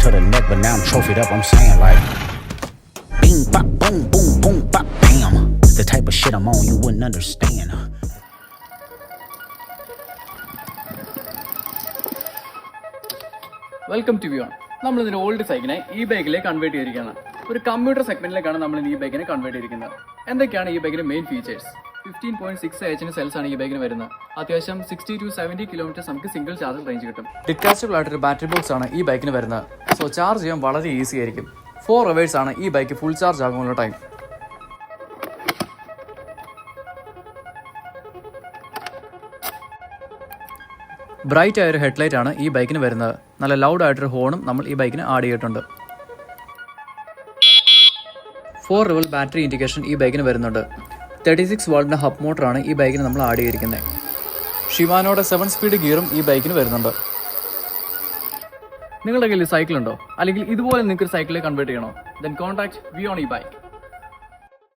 to the neck, but now I'm trophied up. I'm saying like, bing, bop, boom, boom, boom, bop, bam. The type of shit I'm on, you wouldn't understand. Welcome to വ്യൂൺ. നമ്മളിതിൻ്റെ old സൈക്കിനെ ഈ ബൈക്കിലേക്ക് convert ചെയ്തിരിക്കുകയാണ്. ഒരു computer സെഗ്മെന്റിലേക്കാണ് നമ്മൾ ഈ ബൈക്കിനെ convert ചെയ്തിരിക്കുന്നത്. എന്തൊക്കെയാണ് ഈ ബൈക്കിന്റെ മെയിൻ ഫീച്ചേഴ്സ്? 15.6 സെൽസ് ആണ് ഈ ബൈക്കിന് വരുന്നത്. അത്യാവശ്യം 60 to 70 കിലോമീറ്റേഴ്സ് നമുക്ക് സിംഗിൾ ചാർജിൽ റേഞ്ച് കിട്ടും. ഡിറ്റാച്ചബിൾ ആയിട്ടൊരു ബാറ്ററി ബോക്സ് ആണ് ഈ ബൈക്കിന് വരുന്നത്. സോ ചാർജ് ചെയ്യാൻ വളരെ ഈസി ആയിരിക്കും. 4 hours ആണ് ഈ ബൈക്ക് ഫുൾ ചാർജ് ആകുമ്പോൾ ടൈം. ബ്രൈറ്റ് ആയൊരു ഹെഡ്ലൈറ്റ് ആണ് ഈ ബൈക്കിന് വരുന്നത്. നല്ല ലൗഡ് ആയിട്ടൊരു ഹോണും നമ്മൾ ഈ ബൈക്കിന് ആഡ് ചെയ്തിട്ടുണ്ട്. 4 റിവൽ ബാറ്ററി ഇൻഡിക്കേഷൻ ഈ ബൈക്കിന് വരുന്നുണ്ട്. 36 വോൾട്ടിൻ്റെ ഹബ് മോട്ടറാണ് ഈ ബൈക്കിന് നമ്മൾ ആഡ് ചെയ്തിരിക്കുന്നത്. ഷിമാനോയുടെ 7 സ്പീഡ് ഗിയറും ഈ ബൈക്കിന് വരുന്നുണ്ട്. നിങ്ങളുടെ കയ്യിൽ സൈക്കിൾ ഉണ്ടോ? അല്ലെങ്കിൽ ഇതുപോലെ നിങ്ങൾക്ക് സൈക്കിളിൽ കൺവേർട്ട് ചെയ്യണോ? Then contact WION E-Bike.